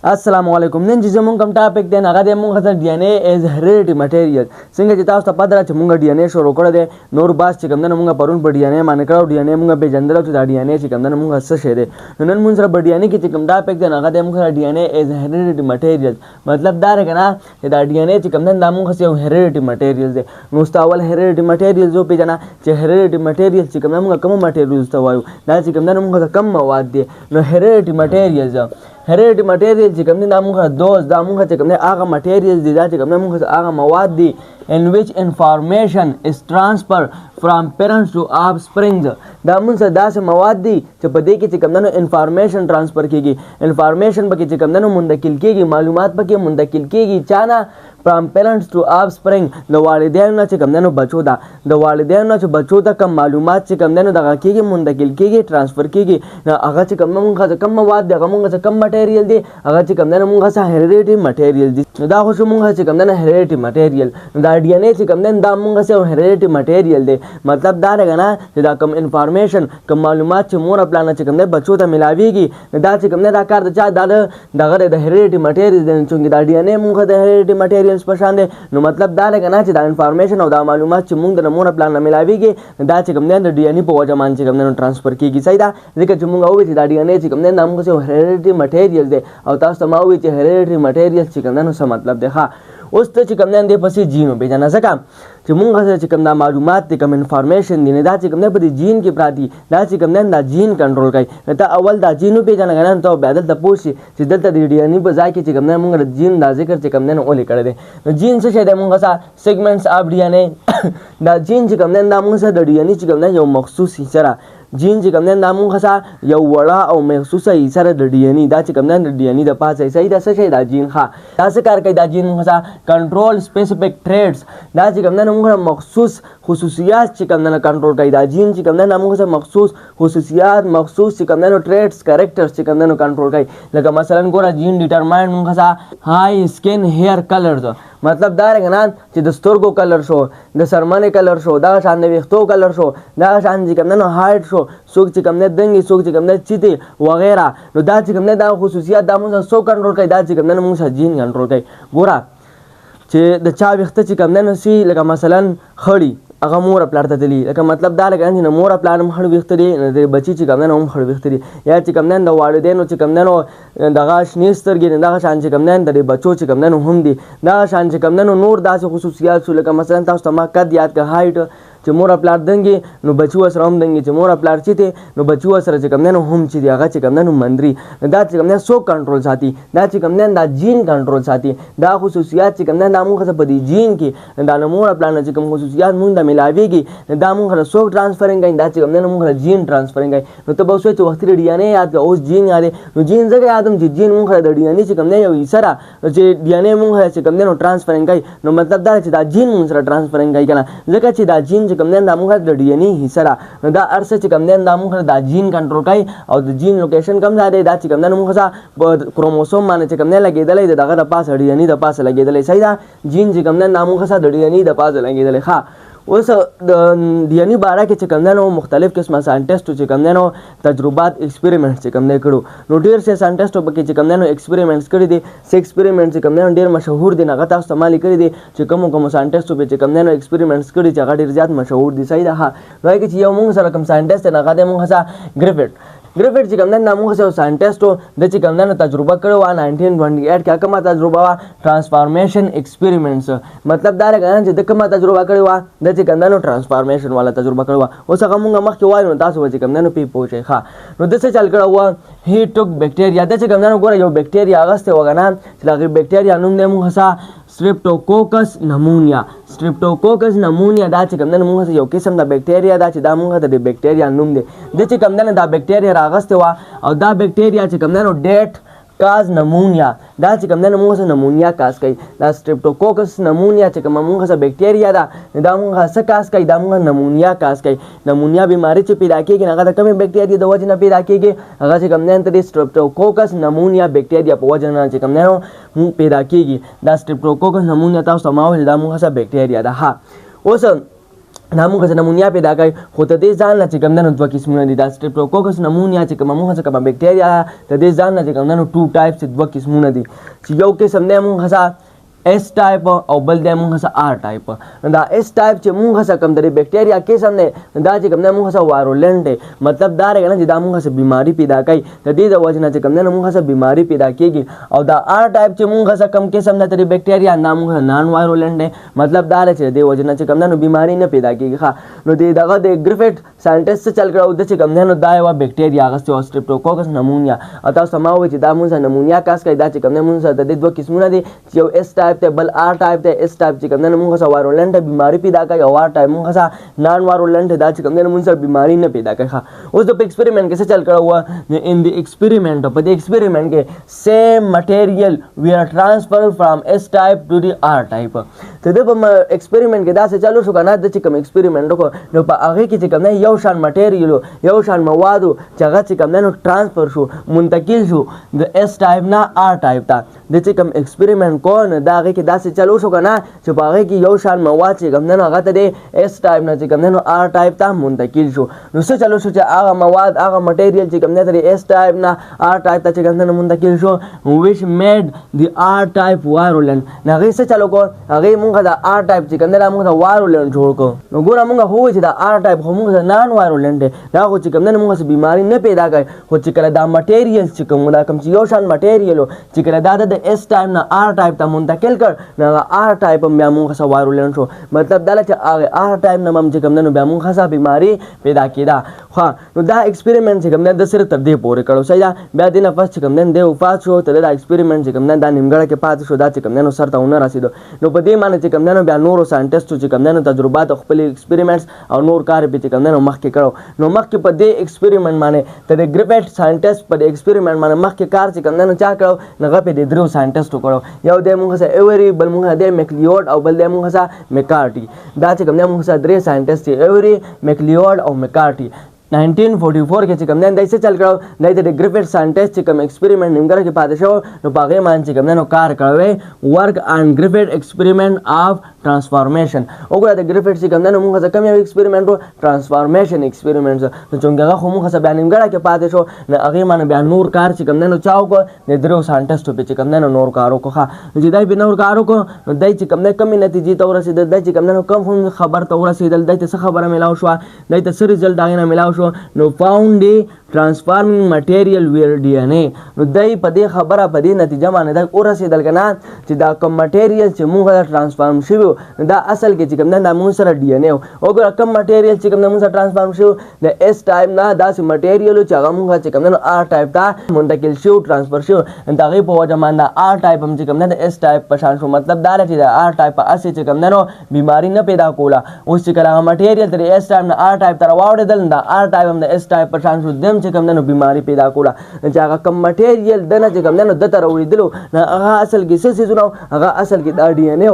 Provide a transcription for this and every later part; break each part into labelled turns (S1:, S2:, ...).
S1: Assalamualaikum. Nen ji mun kam topic den aga de mun khata DNA as hereditary material. Singa ji taas ta padra ch mun DNA shoro kore de nor bas ch kam den mun parun pa DNA man kra DNA mun be jandra ch DNA ch kam den mun hassa shere. Nen mun sara DNA ki ch kam topic den aga de mun khata DNA as hereditary material. मतलब दार है ना ये दा DNA च kam den da mun khase hereditary material de. Mustawal hereditary material जो पे जना च hereditary material च kam mun kam material stawayo. Da च kam den mun khata kam mawad de. No hereditary material ja hereditary material چې کوم دا موږ دوز دا موږ چې کوم هغه materials دي دا چې کوم موږ هغه مواد دي in which information is transferred from parents to offspring. دا موږ داسې مواد دي چې په دې کې چې کوم information transfer کیږي information پکې چې کوم منتقل کیږي معلومات پکې منتقل کیږي چانه from parents to offspring د والدینو نه چې کوم بچو دا د والدینو نه چې بچو ته کوم معلومات چې کوم دغه کیږي منتقل کیږي ترانسفر کیږي هغه چې کوم موږ کوم مواد دغه موږ کوم material دي هغه چې کوم موږ سره hereditary material دي دا خو موږ چې کوم hereditary material دا DNA چې کوم دا موږ سره hereditary material دي مطلب دا نه نه چې دا کوم information کوم معلومات چې مور خپل چې کوم بچو ته ملاويږي دا چې کوم دا کار د چا دغه د hereditary material دي چې دا DNA موږ د hereditary material پشان دي نو مطلب دا لکه نه چې دا انفارمیشن او دا معلومات چې موږ د مور خپل نه ملاويږي دا چې کوم د DNA په وجه باندې کوم نه ترانسفر کیږي صحیح ده ځکه چې موږ وایو چې دا DNA چې کوم نه موږ سره hereditary material دي او تاسو ته ما وایي چې hereditary material چې کوم نه څه مطلب دی ښه اوس ته چې کوم نه دی پسې جینو به جنا ځکه چې موږ سره چې کوم دا معلومات دي کوم انفارمیشن دي نه دا چې کوم نه په جین کې پراتی دا چې کوم نه دا جین کنټرول کوي دا اول دا جینو په جنا غنن ته بدل ته پوښي چې دلته د DNA په ځای کې چې کوم نه موږ د جین دا ذکر چې کوم نه اولې کړی دی نو جین څه شي د موږ سره سیګمنټس اف DNA دا جین چې کوم نه دا موږ سره د DNA چې کوم نه یو مخصوص حصہ جین چې کوم نه دا موږ سره یو وړه او مخصوصه حصہ د DNA دا چې کوم نه د DNA د پاسه صحیح دا څه شي دا جین ښه دا څه کار کوي دا جین موږ سره کنټرول سپیسیفیک ټریټس دا چې کوم نه موږ مخصوص خصوصیات چې کوم نه کنټرول کوي دا جین چې کوم نه موږ سره مخصوص خصوصیات مخصوص چې کوم نه ټریټس کریکټرز چې کوم نه کنټرول کوي لکه مثلا ګوره جین ډیټرماین موږ سره هاي سکن هیر کلرز مطلب دا رنګ چې د سترګو کلر شو د سرمنې کلر شو دا شان د ویښتو کلر شو دا شان چې کوم نه هایټ شو څوک چې کوم نه دنګي څوک چې کوم نه چیتي وغیرہ نو دا چې کوم نه دا خصوصیات دا موږ سو کنټرول کوي دا چې کوم نه موږ جین کنټرول کوي ګوره چې د چا ویښته چې کوم نه سي لکه مثلا خړی هغه مور خپل ته تلی لکه مطلب دا لکه چې مور خپل هم خړ ویښته دي د بچی چې کوم نه هم خړ ویښته دي یا چې کوم نه د والدینو چې کوم نه دغه شنې سترګې دغه شان چې کوم نه د بچو چې کوم نه هم دي دا شان چې کوم نه نور داسې خصوصیات شو لکه مثلا تاسو ته ما قد یاد کا هایټ چې مور خپل دنګي نو بچو سره هم دنګي چې مور خپل چیته نو بچو سره چې کوم نه هم چې هغه چې کوم نه مندري دا چې کوم نه سو کنټرول ساتي دا چې کوم نه دا جین کنټرول ساتي دا خصوصیات چې کوم نه موږ په دې جین کې دا مور خپل چې کوم خصوصیات موږ د ملاويږي دا موږ سو ټرانسفرینګ کوي دا چې کوم نه موږ جین ټرانسفرینګ کوي نو ته به سوچ وخت DNA یاد کا اوس جین یاد نو جین ځکه یادم چې جین موږ د DNA چې کوم نه یو سره چې DNA موږ چې کوم نه ټرانسفرینګ کوي نو مطلب دا چې دا جین موږ سره ټرانسفرینګ کوي کنه ځکه چې دا جین چې کوم نه موږ د DNA حصہ نو دا ارسه چې کوم نه موږ دا جین کنټرول کوي او د جین لوکیشن کوم ځای دی دا چې کوم نه موږ سره کروموسوم باندې چې کوم نه لګیدلې دغه د پاسه DNA د پاسه لګیدلې صحیح دا جین چې کوم نه موږ سره د DNA د پاسه لګیدلې ښه اوس د DNA باره کې چې کوم نه مختلف قسمه ساينټیسټ چې کوم نه تجربات ایکسپریمنټ چې کوم نه کړو نو ډیر څه ساينټیسټ په کې چې کوم نه ایکسپریمنټس کړی دي سې ایکسپریمنټ چې کوم نه ډیر مشهور دي هغه تاسو استعمال کړی دي چې کوم ساينټیسټ په چې کوم نه ایکسپریمنټس کړی چې هغه ډیر زیات مشهور دي صحیح ده ها نو کې چې یو موږ سره کوم ساينټیسټ نه هغه موږ سره ګریفټ چې کوم نه موږ سره ساينټیسټ د چې کوم نه تجربه کړو 1928 کې کومه تجربه وا ټرانسفارمیشن ایکسپریمنټس مطلب دا رګان چې د کومه تجربه کړو وا د چې کوم نه ټرانسفارمیشن والا تجربه کړو اوس هغه موږ مخکې وایو تاسو چې کوم نه پی پوښی ښه نو د څه چل کړو وا هی ټوک بیکټیریا د چې کوم نه ګوره یو بیکټیریا اغسته وګنه چې هغه بیکټیریا نوم دی موږ سره Streptococcus pneumonia Streptococcus pneumonia دا چې کوم نه موږ یو قسم د بیکټیریا دا چې دا موږ د بیکټیریا نوم دی د چې کوم نه دا بیکټیریا راغسته وا او دا بیکټیریا چې کوم نه ډیټ کاز نمونیا دا چې کوم نه موږ سره نمونیا کاز کوي دا Streptococcus pneumonia چې کوم موږ سره بیکټیریا دا موږ سره کاز کوي دا موږ نمونیا کاز کوي نمونیا بیماری چې پیدا کیږي هغه د کومه بیکټیریا د وجه نه پیدا کیږي هغه چې کوم نه ته Streptococcus pneumonia بیکټیریا په وجه نه چې کوم نه پیدا کیږي دا Streptococcus pneumonia تاسو ته ما ویل دا موږ سره بیکټیریا ده ها اوس دا موږ نمونیا پیدا کوي خو ته دې ځان نه چې کوم نه دوه قسمونه دي دا سټریپټوکوکس نمونیا چې کوم موږ کوم بکټیریا ته دې ځان نه چې کوم نه 2 ټایپس دوه قسمونه دي چې یو قسم دی موږ S type او بل د موږ سره R type دا S type چې موږ سره کوم د بکټیریا قسم نه دا چې کوم نه موږ سره وایرولنت مطلب دا رغنه چې دا موږ سره بیماری پیدا کوي د دې د وجه نه چې کوم نه موږ سره بیماری پیدا کیږي او دا R type چې موږ سره کوم قسم نه د بکټیریا نام موږ نان وایرولنت مطلب دا چې د وجه نه چې کوم نه بیماری نه پیدا کیږي نو دغه د ګریفټ ساينټیست چل کړو د چې کوم نه دا یو بکټیریا غسته سټریپټوکوکس نمونیا او تاسو سماوي چې دا موږ نمونیا کاس کوي دا چې کوم نه موږ سره د دوه قسمونه دي یو S type ته بل R type ته S type چې کوم نه موږ سره وایرولنت بیماری پیدا کوي او R type موږ سره نان وایرولنت دا چې کوم نه موږ سره بیماری نه پیدا کوي اوس د ایکسپریمنٹ کې څه چل کړو و ان دی ایکسپریمنٹ په دې ایکسپریمنٹ کې سیم مټیریل وی آر ټرانسفر فرام S type ټو دی R type ته د ایکسپریمنٹ کې دا څه چالو شو کنه د چې کوم ایکسپریمنٹ کو نو په هغه کې چې کوم نه یو شان مټیریل یو شان مواد چې هغه چې کوم نه ټرانسفر شو منتقل شو د S type نه R type ته د چې کوم ایکسپریمنٹ کو نه دا هغه کې دا څه چالو شو کنه چې په هغه کې یو شان مواد چې کوم نه هغه ته د S type نه چې کوم نه R type ته منتقل شو نو څه چالو شو چې هغه مواد هغه مټیریل چې کوم نه د S type نه R type ته چې کوم نه منتقل شو which made the R type virulent نه هغه څه چالو کو هغه موږ د R type چې کوم نه موږ virulent جوړ کو نو ګوره موږ هو چې د R type خو موږ نان virulent دا خو چې کوم نه موږ بیماری نه پیدا کوي خو چې کله دا مټیریل چې کوم دا کوم یو شان مټیریل چې کله دا د S type نه R type ته منتقل کړ نه R type بیا موږ سره virulent شو مطلب دا چې R type نه موږ چې کوم نه بیا موږ سره بیماری پیدا کیدا خو نو دا ایکسپریمنٹ چې کوم نه د سره تر دې پورې کړو صحیح بیا دینه پس چې کوم نه دی وفات شو ته دا ایکسپریمنٹ چې کوم نه دا نیمګړه کې پاتې شو دا چې کوم نه سره ته ونه رسیدو نو په دې معنی چې کوم نه بیا نورو ساينټیسټو چې کوم نه تجربات خپل ایکسپریمنټس او نور کار به چې کوم نه مخکې کړو نو مخکې په دې ایکسپریمنٹ معنی ته د ګریفټ ساينټیسټ په دې ایکسپریمنٹ معنی مخکې کار چې کوم نه چا کړو نه په دې درو ساينټیسټو کړو یو د موږ سره ایوري بل موږ د میکلیوډ او بل د موږ سره میکارټي دا چې کوم نه موږ سره درې ساينټیسټ ایوري میکلیوډ او میکارټي 1944 کې چې کوم نه دایسه چل کړو دای د ګریفټ ساينټیسټ چې کوم ایکسپریمنٹ نیمګړه کې پاتې شو نو باغې مان چې کوم نه کار کړو ورک ان ګریفټ ایکسپریمنٹ اف ट्रांसफॉर्मेशन وګوره د ګریفټ چې کوم نه موږ کوم یو ایکسپریمنٹ ट्रांसफॉर्मेशन ایکسپریمنٹ نو څنګه هغه موږ سره بیان نیمګړه کې پاتې شو نه هغه مان بیان نور کار چې کوم نه چاو کو د درو ساينټیسټو په چې کوم نه نور کارو کو چې دای به نور کارو کو دای چې کوم نه کم نتیجې ته ورسېدل دای چې کوم نه کم خبر ته ورسېدل دای ته خبره ملاو شو دای ته سر رزلټ داغه ملاو نو فاوند دی transforming material where DNA نو دای په دې خبره په دې نتیجه باندې دا ورسېدل کنه چې دا کوم مټیریل چې موږ ټرانسفارم شوی دا اصل کې چې کوم نه موږ سره DNA او ګره کوم مټیریل چې کوم موږ سره ټرانسفارم شوی د S type نه دا سي مټیریل چې هغه موږ چې کوم نه R type ته منتقل شو ټرانسفر شو دا غي په وجه باندې R type هم چې کوم نه د S type په شان شو مطلب دا چې د R type په اساس چې کوم نه بیماری نه پیدا کوله اوس چې کله مټیریل تر S type نه R type تر واوړېدل دا R type هم د S type په شان شو چې کوم نه بیماری پیدا کوله چې هغه کوم مټیریل دنه چې کوم نه د تر وړېدلو هغه اصل کې څه سيزونه هغه اصل کې دا DNA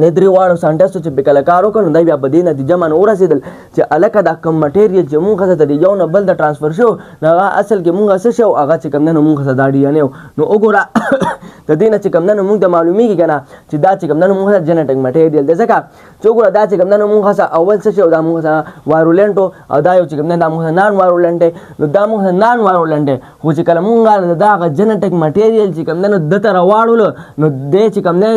S1: نه درې واړو ساينټیسټو چې په کله کار وکړ نو دا بیا په دې نتیجه باندې ورسېدل چې الکه دا کوم مټیریل چې موږ ته د یو نه بل د ټرانسفر شو نو هغه اصل کې موږ څه شو هغه چې کوم نه موږ ته دا DNA نو وګوره د دې نه چې کوم نه موږ د معلومیږي کنه چې دا چې کوم نه موږ ته جنټیک مټیریل د ځکه چې وګوره دا چې کوم نه موږ څه اول څه شو دا موږ ته وایرولنت او دا یو چې کوم نه دا موږ نان وایرولنت نو دا موږ نان وایرولنت خو چې کله موږ دا جنټیک مټیریل چې کوم نه د تر واړو نو د چې کوم نه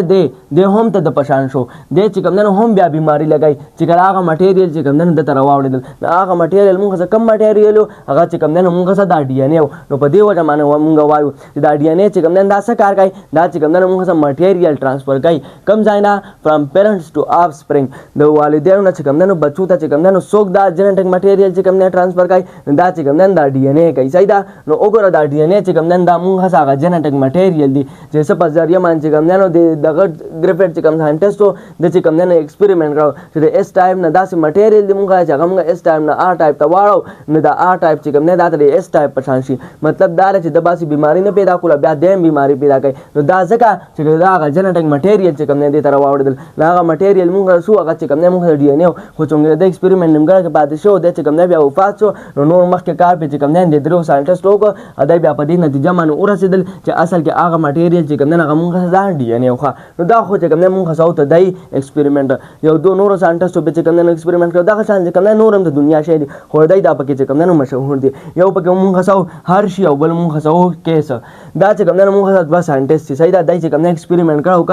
S1: د هم ته د پشان شو د چې کوم نه هم بیا بیماری لګای چې کله هغه مټیریل چې کوم نه د تر واړو هغه مټیریل موږ څه کم مټیریل هغه چې کوم نه موږ څه دا DNA نو په دې وجه باندې موږ وایو چې دا DNA چې کوم نه دا څه کار کوي دا چې کوم نه موږ څه مټیریل ټرانسفر کوي کم ځای نه فرام پیرنټس ټو آف سپرینګ د والدینو نه چې کوم نه بچو ته چې کوم نه څوک دا جنټیک مټیریل چې کوم نه ټرانسفر کوي دا چې کوم نه دا DNA کوي صحیح دا نو وګوره دا DNA چې کوم نه دا موږ هغه جنټیک مټیریل دی چې څه په ذریعہ باندې چې کوم نه د ګریفټ چې کوم ساينټیسټو د چې کوم نه ایکسپریمنٹ کړو چې د S type نه داسې مټیریل دی موږ چې هغه موږ S type نه R type ته واړو نو دا R type چې کوم نه دا د S type په شان شي مطلب دا چې د باسي بیماری نه پیدا کوله بیا د بیماری پیدا کوي نو دا ځکه چې دا هغه جنټیک مټیریل چې کوم نه دی تر واوړل دا هغه مټیریل موږ سو هغه چې کوم نه موږ DNA خو څنګه د ایکسپریمنٹ نیمګړه کې پاتې شو د چې کوم نه بیا وفات شو نو نور مخکې کار په چې کوم نه د درو ساينټیسټو کو ادا بیا په دې نتیجه باندې ورسېدل چې اصل کې هغه مټیریل چې کوم نه هغه موږ ځان DNA خو نو دا خو چې کوم نه موږ سو ته دای ایکسپریمنٹ یو دو نور ساينټیسټو به چې کوم نه ایکسپریمنٹ کړو دا شان چې کوم نورم د دنیا شي خو دای دا پکې چې کوم نه مشهور دي یو پکې مونږ خاصو هرشي او بل مونږ خاصو کیس دا چې کوم نه مونږ خاصو بس ساينټیسټ صحیح دا دای چې کوم نه ایکسپریمنٹ کړو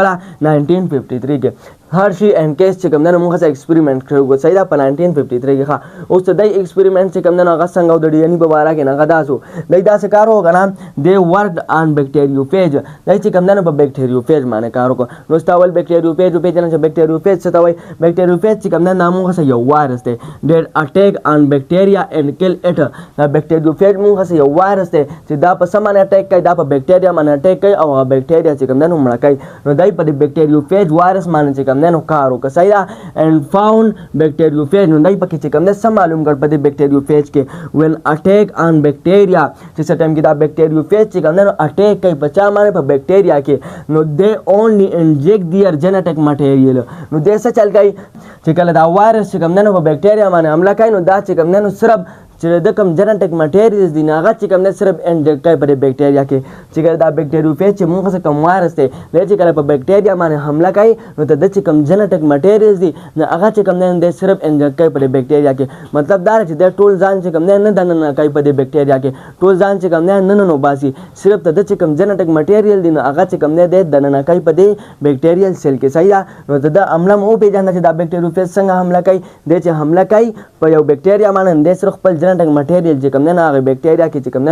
S1: 1953 کې هرشي اینڈ کیس چې کوم نه مونږ خاصو ایکسپریمنٹ کړو صحیح دا په 1953 کې ښه اوس دای ایکسپریمنٹ چې کوم نه هغه څنګه د ډي ان اي په اړه کې نه غداسو دای دا څه کار وکړه دی ورک آن بیکټیریوفیج دای چې کوم نه په بیکټیریوفیج باندې کار وکړو نو ستاول بیکټیریوفیج نه چې بیکټیریوفیج څه ته وایي بیکټیریوفیج چې کوم نه نامو خاصه یو وایرس دی ډېر اٹیک آن بیکټیریا اینڈ کل اٹ دا بیکټیریوفیج مونږ خاصه یو وایرس دی چې دا په سم باندې اٹیک کوي دا په بیکټیریا باندې اٹیک کوي او هغه بیکټیریا چې کوم نه مړه کوي نو دای په بیکټیریوفیج وایرس باندې چې کوم نه کار وکړي صحیح دا اینڈ فاوند بیکټیریوفیج نو دای پکې چې کوم نه سم معلوم کړ په بیکټیریوفیج کې وین اٹیک آن بیکټیریا چې څه ټایم کې دا بیکټیریوفیج چې کوم نه اٹیک کوي په چا باندې په بیکټیریا کې نو دے اونلی انجیکټ دیئر جینیټک مټیریل نو دې څه چل کوي چې کله دا وایرس چې کوم نه په بیکټیریا باندې حمله کوي نو دا چې کوم نه صرف چې د کوم جینیټک مټیریلز دي هغه چې کوم نه صرف انجیکټ کوي په بیکټیریا کې چې کله دا بیکټیریوفیج چې موږ څه کوم وایرس دی چې کله په بیکټیریا باندې حمله کوي نو د چې کوم جینیټک مټیریلز دي هغه چې کوم نه صرف انجیکټ کوي په بیکټیریا کې مطلب دا چې د ټول ځان چې کوم نه دننه کوي په بیکټیریا کې ټول ځان چې کوم نه نو باسي صرف د چې کوم جینیټک مټیریل دي هغه چې کوم نه د دننه کوي په بیکټیریل سیل کې صحیح نو د عمله مو پیژنه چې دا بیکټیریوفیج څنګه حمله کوي د چې حمله کوي په یو بیکټیریا باندې د صرف خپل جینیټک مټیریل چې کوم نه هغه بیکټیریا کې چې کوم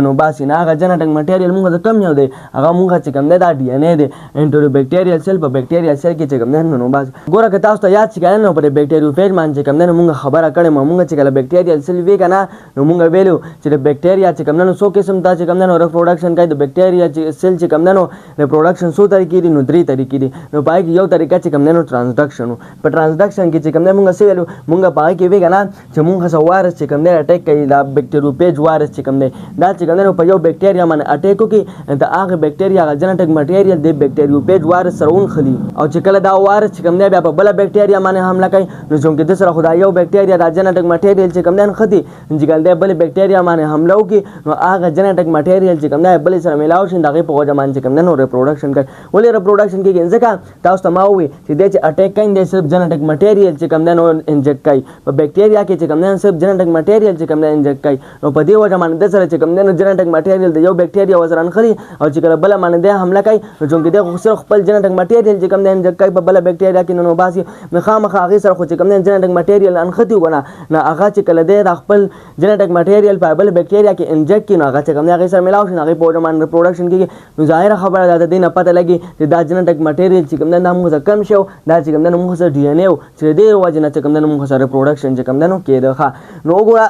S1: نه باسي نه هغه جینیټک مټیریل موږ کم یو دی هغه موږ چې کوم نه دا ډي ان اے دی انټر بیکټیریل سیل په بیکټیریا سیل کې چې کوم نه باسي ګوره که تاسو ته یاد شي کنه نو په بیکټیریوفیج باندې کوم نه موږ خبره کړې موږ چې کله بیکټیریل سیل وی کنه نو موږ ویلو چې د بیکټیریا چې کوم نه سو قسم ته چې کوم نه ریپروډکشن کوي د بیکټیریا چې سیل چې کوم نه ریپروډکشن سو طریقې دي نو درې طریقې دي نو پای کې یو طریقه چې کوم نه ټرانسډکشن په ټرانسډکشن کې چې کوم نه موږ څه ویلو موږ پای کې وی کنه چې موږ سو وایرس چې کوم نه اٹیک کوي دا بیکټیریوفیج وایرس چې کوم دی دا چې کوم په یو بیکټیریا باندې اٹیک کوي دا هغه بیکټیریا هغه جینیټک مټیریل دی بیکټیریوفیج وایرس سره ونخلي او چې کله دا وایرس چې کوم دی بیا په بل بیکټیریا باندې حمله کوي نو څنګه د سره خدای یو بیکټیریا دا جینیټک مټیریل چې کوم دی خدي چې کله دی بل بیکټیریا باندې حمله وکي نو هغه جینیټک مټیریل چې کوم دی بل سره ملاو شي دغه په وجه باندې کوم نو ریپروډکشن کوي ولې ریپروډکشن کې ځکه تاسو ته ما وې چې د چې اٹیک کوي د صرف جینیټک مټیریل چې کوم نو انجیکټ کوي په بیکټیریا کې چې کوم نه صرف جینیټک مټیریل چې کوم نه انجیکټ کوي نو په دې وجه باندې د سره چې کوم نه جینیټک مټیریل د یو بیکټیریا وزر انخلي او چې کله بل باندې د حمله کوي نو څنګه د صرف خپل جینیټک مټیریل چې کوم نه انجیکټ کوي په بل بیکټیریا کې نو باسي مخامخ هغه سره خو چې کوم نه جینیټک مټیریل انختی ونه نه هغه چې کله د خپل جینیټک مټیریل په بل بیکټیریا کې انجیکټ کړي نو هغه چې کوم نه هغه سره ملاو شي هغه په وجه باندې پروډکشن کېږي نو ظاهر خبره ده د دې نه پته لګي چې دا جینیټک مټیریل چې کوم نه موږ کم شو دا چې کوم نه موږ سره ډي ان اے چې دې وجه نه چې کوم نه موږ سره پروډکشن چې کوم نه کېده نو وګوره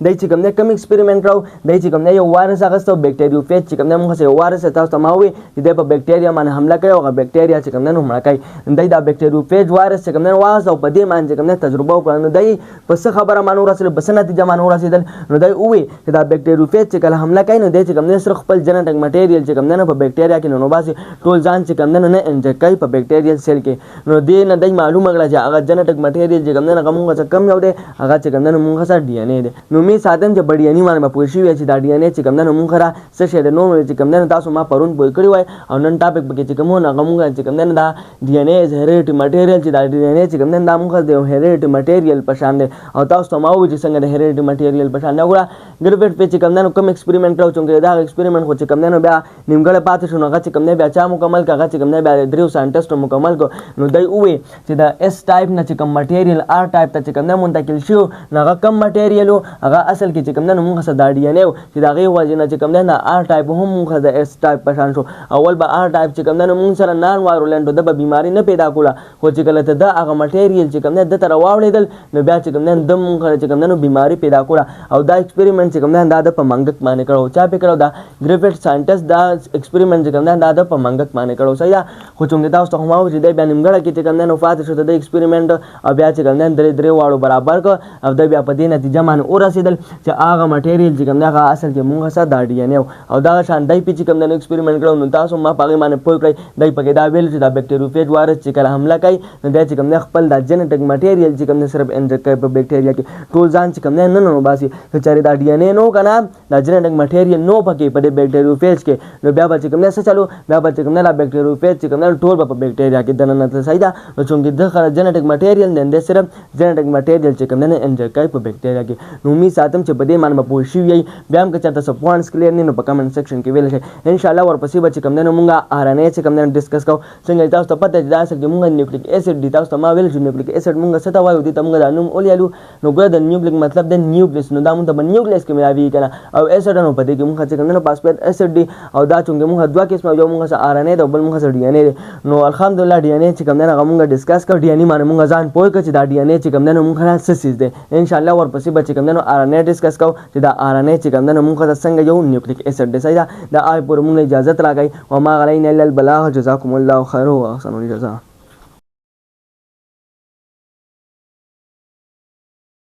S1: دای چې کوم نه کم ایکسپریمنٹ راو دای چې کوم نه یو وایرس هغه ستو بیکټیریوفیج چې کوم نه موږ سره وایرس تاسو ته ما وي چې د په بیکټیریا باندې حمله کوي او هغه بیکټیریا چې کوم نه مړه کوي دای دا بیکټیریوفیج وایرس چې کوم نه واز او په دې باندې کوم نه تجربه وکړه نو دای په څه خبره مانو رسول بس نتیجه مانو رسیدل نو دای وې چې دا بیکټیریوفیج چې کله حمله کوي نو دای چې کوم نه سره خپل جینیټک مټیریل چې کوم نه په بیکټیریا کې نو باسي ټول ځان چې کوم نه انجیکټ کوي په بیکټیریل سیل کې نو دې نه دای معلومه کړه چې هغه جینیټک مټیریل چې کوم نه موږ څه کم یو دی هغه چې کوم نه موږ سره ډي ان اے دی نو می ساتم چې ډي ان اے باندې پوه شي چې دا ډي ان اے چې کوم نه موږ را څه شه د نو چې کوم نه تاسو ما پرون پوه کړی وای او نن ټاپک پکې چې کوم نه موږ چې کوم نه دا ډي ان اے از هیریډیټي مټیریل چې دا ډي ان اے چې کوم نه دا موږ د هیریډیټي مټیریل په شان دی او تاسو ته ما وایي چې څنګه د هیریډیټي مټیریل په شان دی وګوره ګریفټ په چې کوم نه کوم ایکسپریمنٹ راو چې دا ایکسپریمنٹ خو چې کوم نه بیا نیمګړی پاتې شو نو هغه چې کوم نه بیا چا مکمل کړه چې کوم نه بیا دریو ساينټیسټو مکمل کو نو دای وې چې دا اس ټایپ نه چې کوم مټیریل ار ټایپ ته چې کوم نه منتقل شو هغه کم مټیریل هغه اصل کې چې کوم نه موږ سره دا ډي ان اے چې دا غي وجه نه چې کوم نه ار ټایپ هم موږ د اس ټایپ په شان شو اول به ار ټایپ چې کوم نه موږ سره نان وایرولنت د بیماری نه پیدا کوله خو چې کله ته دا هغه مټیریل چې کوم نه د تر واوړېدل نو بیا چې کوم نه د موږ چې کوم نه بیماری پیدا کوله او دا ایکسپریمنٹ چې کوم نه دا د په منګک باندې کړو چا په کړو دا ګریفټ ساينټیسټ دا ایکسپریمنٹ چې کوم نه دا د په منګک باندې کړو صحیح خو چې تاسو ته هم چې د بیا نیمګړه کې چې کوم نه فاتح شو د ایکسپریمنٹ او بیا چې کوم نه درې واړو برابر کو او د بیا په دې نتیجه باندې باندې ورسېدل چې هغه مټیریل چې کوم دی هغه اصل کې مونږ سره دا ډي ان اے او دغه شان دی چې کوم دی نو ایکسپریمنټ کړو نو تاسو ما په هغې باندې پوه کړئ دی پکې دا ویل چې دا بیکټیریوفیج وایرس چې کله حمله کوي نو دی چې کوم دی خپل دا جنټیک مټیریل چې کوم دی صرف انجکټ کوي په بیکټیریا کې ټول ځان چې کوم دی نه ننوباسي که چېرې دا ډي ان اے نو که نه دا جنټیک مټیریل نو پکې په دې بیکټیریوفیج کې نو بیا به چې کوم دی څه چلو بیا به چې کوم دی دا بیکټیریوفیج چې کوم دی ټول به په بیکټیریا کې دننه تلل صحیح ده نو چونکې دغه جنټیک مټیریل دی صرف جنټیک مټیریل چې کوم دی انجکټ کوي په بیکټیریا کې نو امید ساتم چې په دې باندې به پوه شوي یئ بیا هم که چېرته څه پوینټس کلیر نه نو په کمنټ سیکشن کې ویلی شئ انشاءالله ورپسې به چې کوم دی نو مونږ آر ان اے چې کوم دی ډسکس کوو څنګه چې تاسو ته پته چې دا اصل کې مونږ نیوکلیک ایسډ دي تاسو ته ما ویل چې نیوکلیک ایسډ مونږ څه ته وایو دې ته مونږ دا نوم ولیالو نو ګوره د نیوکلیک مطلب دی نیوکلیس نو دا مونږ ته به نیوکلیس کې ملاویږي که نه او ایسډ نو په دې کې مونږ چې کوم دی نو فاسفیټ ایسډ دي او دا چونکې مونږ دوه قسمه یو مونږ سره آر ان اے دی او بل مونږ سره ډي ان اے دی نو الحمدلله ډي ان اے چې کوم دی هغه مونږ ډسکس کړ ډي ان اے باندې مونږ ځان پوه کړ چې دا ډي ان اے چې کوم دی نو مونږ سره څه څیز دی انشاءالله ورپسې به چې کوم دی نو آر ان اے ډسکس کوو چې دا آر ان اے چې کوم دی نو مونږ ته څنګه یو نیوکلیک ایسډ دی صحیح ده دا آی پورې مونږ اجازت راکوئ وما علینا الا البلاغ جزاکم الله خیر و احسن الجزاء